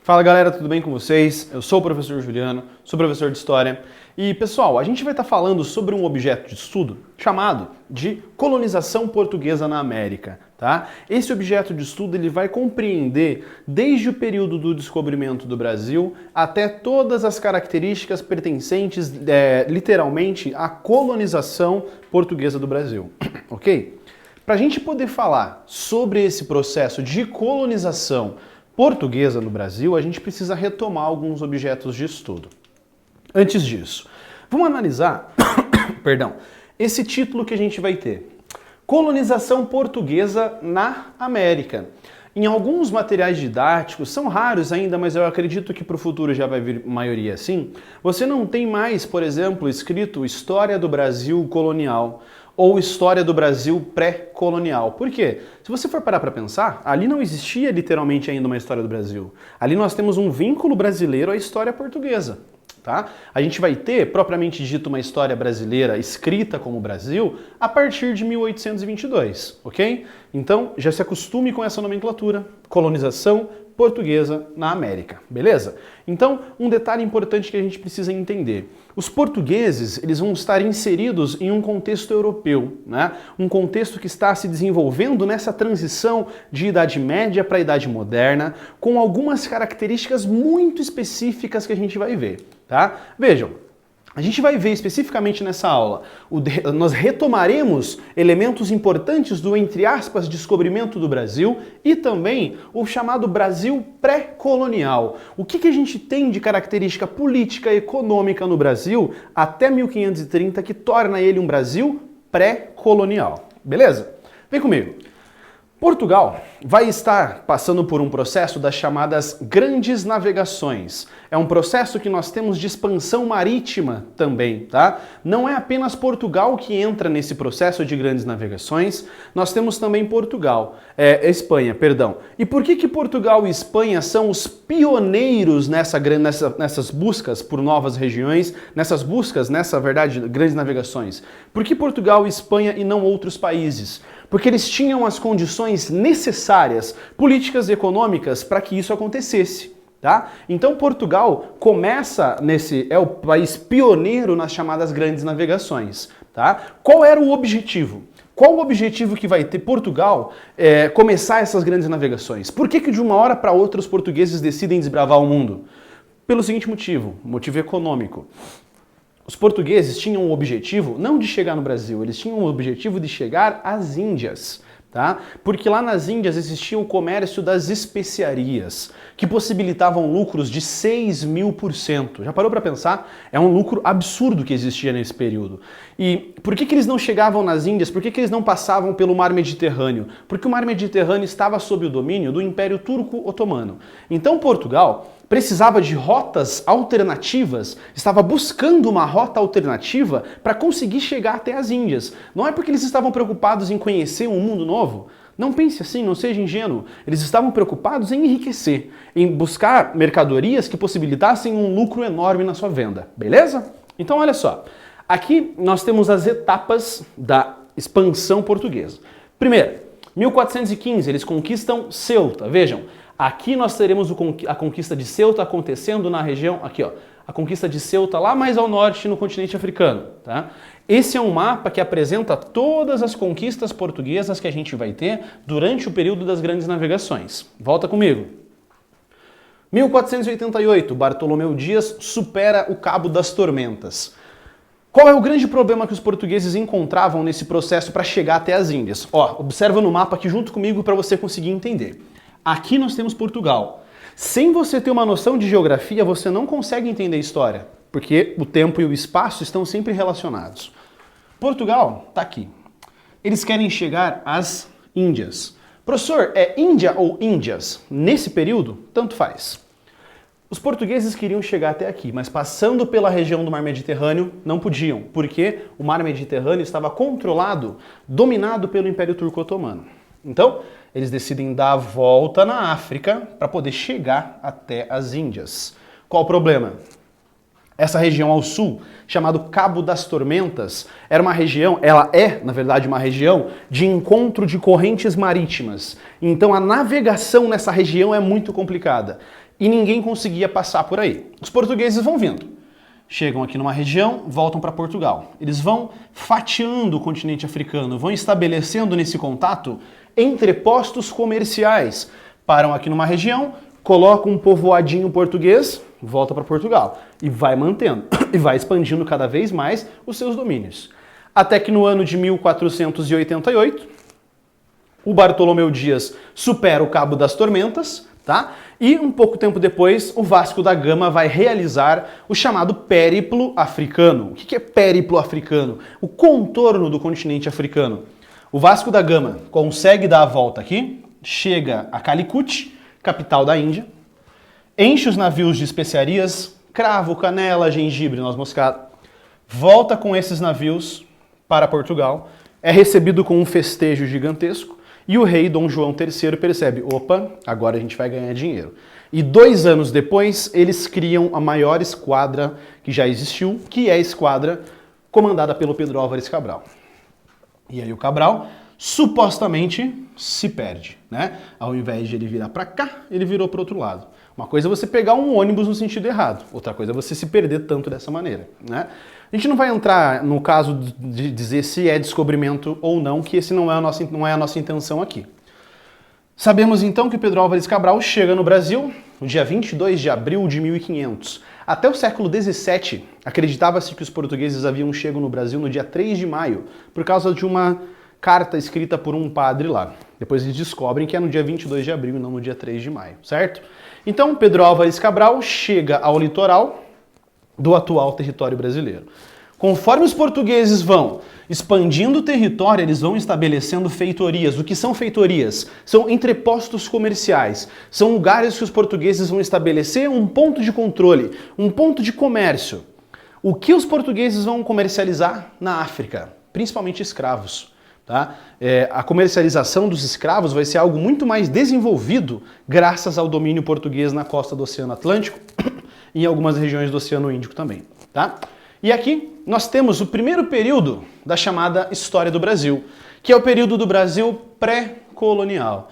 Fala galera, tudo bem com vocês? Eu sou o professor Juliano, sou professor de História e pessoal, a gente vai estar falando sobre um objeto de estudo chamado de colonização portuguesa na América, tá? Esse objeto de estudo ele vai compreender desde o período do descobrimento do Brasil até todas as características pertencentes literalmente à colonização portuguesa do Brasil, ok? Para a gente poder falar sobre esse processo de colonização portuguesa no Brasil, a gente precisa retomar alguns objetos de estudo. Antes disso, vamos analisar, perdão, esse título que a gente vai ter. Colonização portuguesa na América. Em alguns materiais didáticos, são raros ainda, mas eu acredito que para o futuro já vai vir maioria assim, você não tem mais, por exemplo, escrito História do Brasil colonial ou História do Brasil pré-colonial. Por quê? Se você for parar para pensar, ali não existia literalmente ainda uma história do Brasil. Ali nós temos um vínculo brasileiro à história portuguesa. Tá? A gente vai ter, propriamente dito, uma história brasileira escrita como Brasil a partir de 1822, ok? Então, já se acostume com essa nomenclatura, colonização portuguesa na América, beleza? Então, um detalhe importante que a gente precisa entender. Os portugueses, eles vão estar inseridos em um contexto europeu, né? Um contexto que está se desenvolvendo nessa transição de Idade Média para a Idade Moderna, com algumas características muito específicas que a gente vai ver, tá? Vejam, a gente vai ver especificamente nessa aula, nós retomaremos elementos importantes do, entre aspas, descobrimento do Brasil e também o chamado Brasil pré-colonial. O que a gente tem de característica política e econômica no Brasil até 1530 que torna ele um Brasil pré-colonial. Beleza? Vem comigo. Portugal vai estar passando por um processo das chamadas grandes navegações. É um processo que nós temos de expansão marítima também, tá? Não é apenas Portugal que entra nesse processo de grandes navegações, nós temos também Espanha, perdão. E por que Portugal e Espanha são os pioneiros nessas buscas por novas regiões, nessas buscas, grandes navegações? Por que Portugal e Espanha e não outros países? Porque eles tinham as condições necessárias, políticas e econômicas, para que isso acontecesse. Tá? Então Portugal é o país pioneiro nas chamadas grandes navegações. Tá? Qual era o objetivo? Qual o objetivo que vai ter Portugal começar essas grandes navegações? Por que de uma hora para outra os portugueses decidem desbravar o mundo? Pelo seguinte motivo econômico. Os portugueses tinham o objetivo não de chegar no Brasil, eles tinham o objetivo de chegar às Índias, tá? Porque lá nas Índias existia o comércio das especiarias, que possibilitavam lucros de 6.000%. Já parou para pensar? É um lucro absurdo que existia nesse período. E por que eles não chegavam nas Índias? Por que eles não passavam pelo Mar Mediterrâneo? Porque o Mar Mediterrâneo estava sob o domínio do Império Turco-Otomano. Então Portugal precisava de rotas alternativas, estava buscando uma rota alternativa para conseguir chegar até as Índias. Não é porque eles estavam preocupados em conhecer um mundo novo. Não pense assim, não seja ingênuo. Eles estavam preocupados em enriquecer, em buscar mercadorias que possibilitassem um lucro enorme na sua venda. Beleza? Então olha só, aqui nós temos as etapas da expansão portuguesa. Primeiro, 1415, eles conquistam Ceuta. Vejam, aqui nós teremos a conquista de Ceuta acontecendo na região, aqui ó, a conquista de Ceuta lá mais ao norte no continente africano, tá? Esse é um mapa que apresenta todas as conquistas portuguesas que a gente vai ter durante o período das grandes navegações. Volta comigo. 1488, Bartolomeu Dias supera o Cabo das Tormentas. Qual é o grande problema que os portugueses encontravam nesse processo para chegar até as Índias? Ó, observa no mapa aqui junto comigo para você conseguir entender. Aqui nós temos Portugal. Sem você ter uma noção de geografia, você não consegue entender a história, porque o tempo e o espaço estão sempre relacionados. Portugal está aqui. Eles querem chegar às Índias. Professor, é Índia ou Índias? Nesse período, tanto faz. Os portugueses queriam chegar até aqui, mas passando pela região do Mar Mediterrâneo, não podiam, porque o Mar Mediterrâneo estava controlado, dominado pelo Império Turco-Otomano. Então, eles decidem dar a volta na África para poder chegar até as Índias. Qual o problema? Essa região ao sul, chamado Cabo das Tormentas, ela é, na verdade, uma região de encontro de correntes marítimas. Então a navegação nessa região é muito complicada. e ninguém conseguia passar por aí. Os portugueses vão vindo. Chegam aqui numa região, voltam para Portugal. Eles vão fatiando o continente africano, vão estabelecendo nesse contato entrepostos comerciais. Param aqui numa região, colocam um povoadinho português, volta para Portugal. E vai mantendo, e vai expandindo cada vez mais os seus domínios. Até que no ano de 1488, o Bartolomeu Dias supera o Cabo das Tormentas, tá? E um pouco tempo depois, o Vasco da Gama vai realizar o chamado Périplo Africano. O que é Périplo Africano? O contorno do continente africano. O Vasco da Gama consegue dar a volta aqui, chega a Calicut, capital da Índia, enche os navios de especiarias, cravo, canela, gengibre, noz moscada, volta com esses navios para Portugal, é recebido com um festejo gigantesco, e o rei Dom João III percebe, opa, agora a gente vai ganhar dinheiro. E 2 anos depois, eles criam a maior esquadra que já existiu, que é a esquadra comandada pelo Pedro Álvares Cabral. E aí o Cabral supostamente se perde, né? Ao invés de ele virar para cá, ele virou para o outro lado. Uma coisa é você pegar um ônibus no sentido errado, outra coisa é você se perder tanto dessa maneira, né? A gente não vai entrar no caso de dizer se é descobrimento ou não, que esse não é a nossa intenção aqui. Sabemos então que Pedro Álvares Cabral chega no Brasil no dia 22 de abril de 1500. Até o século XVII, acreditava-se que os portugueses haviam chegado no Brasil no dia 3 de maio, por causa de uma carta escrita por um padre lá. Depois eles descobrem que é no dia 22 de abril e não no dia 3 de maio, certo? Então Pedro Álvares Cabral chega ao litoral do atual território brasileiro. Conforme os portugueses vão expandindo o território, eles vão estabelecendo feitorias. O que são feitorias? São entrepostos comerciais. São lugares que os portugueses vão estabelecer um ponto de controle, um ponto de comércio. O que os portugueses vão comercializar na África? Principalmente escravos. Tá? A comercialização dos escravos vai ser algo muito mais desenvolvido graças ao domínio português na costa do Oceano Atlântico e em algumas regiões do Oceano Índico também. Tá? E aqui nós temos o primeiro período da chamada História do Brasil, que é o período do Brasil pré-colonial.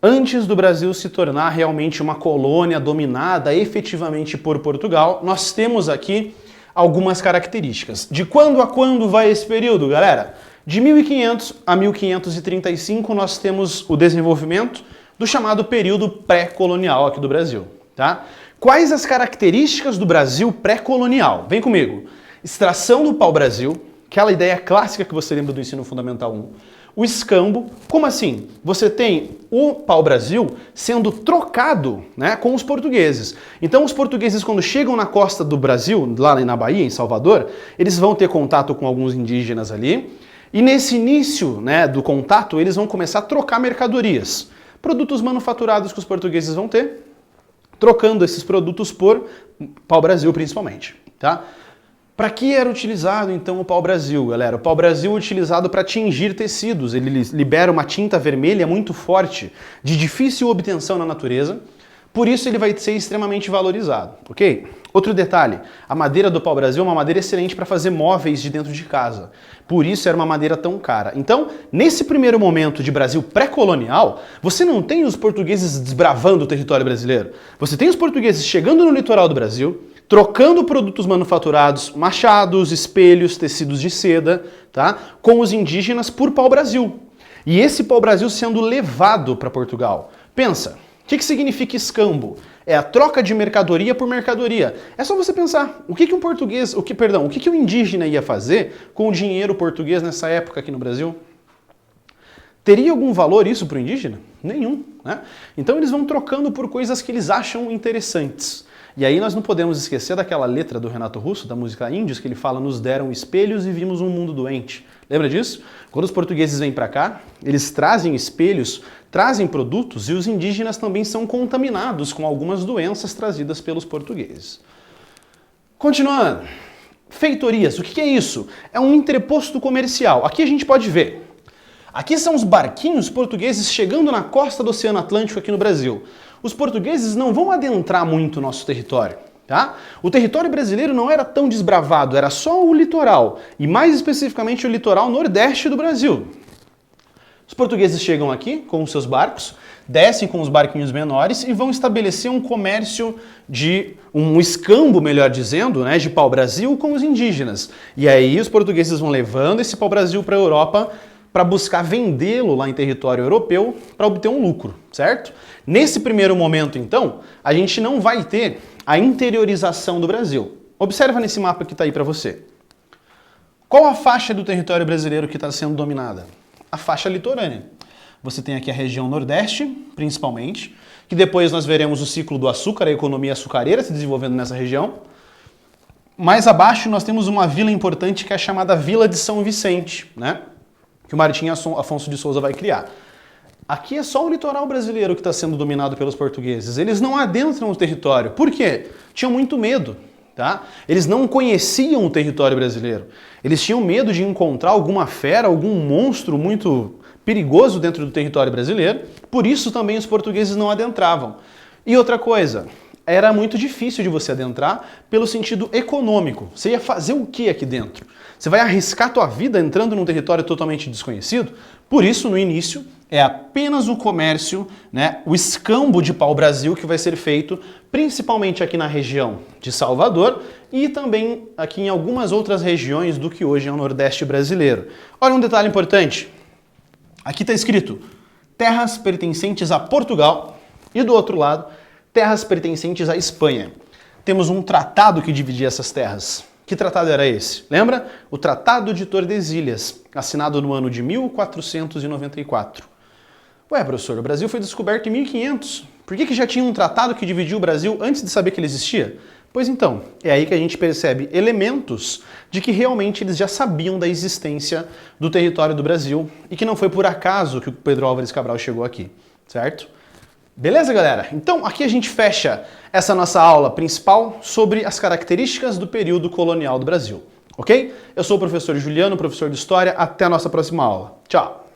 Antes do Brasil se tornar realmente uma colônia dominada efetivamente por Portugal, nós temos aqui algumas características. De quando a quando vai esse período, galera? De 1500 a 1535 nós temos o desenvolvimento do chamado período pré-colonial aqui do Brasil. Tá? Quais as características do Brasil pré-colonial? Vem comigo. Extração do pau-brasil, aquela ideia clássica que você lembra do ensino fundamental 1. O escambo, como assim? Você tem o pau-brasil sendo trocado, né, com os portugueses. Então os portugueses, quando chegam na costa do Brasil, lá na Bahia, em Salvador, eles vão ter contato com alguns indígenas ali, e nesse início, né, do contato, eles vão começar a trocar mercadorias. Produtos manufaturados que os portugueses vão ter, trocando esses produtos por pau-brasil principalmente, tá? Para que era utilizado então o pau-brasil, galera? O pau-brasil é utilizado para tingir tecidos. Ele libera uma tinta vermelha muito forte, de difícil obtenção na natureza. Por isso ele vai ser extremamente valorizado, ok? Outro detalhe, a madeira do pau-brasil é uma madeira excelente para fazer móveis de dentro de casa. Por isso era uma madeira tão cara. Então, nesse primeiro momento de Brasil pré-colonial, você não tem os portugueses desbravando o território brasileiro. Você tem os portugueses chegando no litoral do Brasil, trocando produtos manufaturados, machados, espelhos, tecidos de seda, tá? Com os indígenas por pau-brasil. E esse pau-brasil sendo levado para Portugal. Pensa. O que significa escambo? É a troca de mercadoria por mercadoria. É só você pensar, o que um indígena ia fazer com o dinheiro português nessa época aqui no Brasil? Teria algum valor isso para o indígena? Nenhum, né? Então eles vão trocando por coisas que eles acham interessantes. E aí nós não podemos esquecer daquela letra do Renato Russo, da música Índios, que ele fala, nos deram espelhos e vimos um mundo doente. Lembra disso? Quando os portugueses vêm para cá, eles trazem espelhos, trazem produtos e os indígenas também são contaminados com algumas doenças trazidas pelos portugueses. Continuando. Feitorias, o que é isso? É um entreposto comercial. Aqui a gente pode ver. Aqui são os barquinhos portugueses chegando na costa do Oceano Atlântico aqui no Brasil. Os portugueses não vão adentrar muito o nosso território, tá? O território brasileiro não era tão desbravado, era só o litoral, e mais especificamente o litoral nordeste do Brasil. Os portugueses chegam aqui com os seus barcos, descem com os barquinhos menores e vão estabelecer um comércio um escambo, melhor dizendo, né, de pau-brasil com os indígenas. E aí os portugueses vão levando esse pau-brasil para a Europa para buscar vendê-lo lá em território europeu para obter um lucro, certo? Nesse primeiro momento, então, a gente não vai ter a interiorização do Brasil. Observa nesse mapa que está aí para você. Qual a faixa do território brasileiro que está sendo dominada? A faixa litorânea. Você tem aqui a região Nordeste, principalmente, que depois nós veremos o ciclo do açúcar, a economia açucareira se desenvolvendo nessa região. Mais abaixo nós temos uma vila importante que é chamada Vila de São Vicente, né? Que o Martim Afonso de Souza vai criar. Aqui é só o litoral brasileiro que está sendo dominado pelos portugueses. Eles não adentram o território. Por quê? Tinham muito medo. Tá? Eles não conheciam o território brasileiro. Eles tinham medo de encontrar alguma fera, algum monstro muito perigoso dentro do território brasileiro. Por isso também os portugueses não adentravam. E outra coisa, era muito difícil de você adentrar pelo sentido econômico. Você ia fazer o que aqui dentro? Você vai arriscar a tua vida entrando num território totalmente desconhecido? Por isso, no início, é apenas o comércio, né, o escambo de pau-brasil que vai ser feito, principalmente aqui na região de Salvador e também aqui em algumas outras regiões do que hoje é o Nordeste brasileiro. Olha um detalhe importante. Aqui está escrito terras pertencentes a Portugal e do outro lado, terras pertencentes à Espanha. Temos um tratado que dividia essas terras. Que tratado era esse? Lembra? O Tratado de Tordesilhas, assinado no ano de 1494. Ué, professor, o Brasil foi descoberto em 1500. Por que já tinha um tratado que dividiu o Brasil antes de saber que ele existia? Pois então, é aí que a gente percebe elementos de que realmente eles já sabiam da existência do território do Brasil e que não foi por acaso que o Pedro Álvares Cabral chegou aqui, certo? Beleza, galera? Então, aqui a gente fecha essa nossa aula principal sobre as características do período colonial do Brasil, ok? Eu sou o professor Juliano, professor de História. Até a nossa próxima aula. Tchau!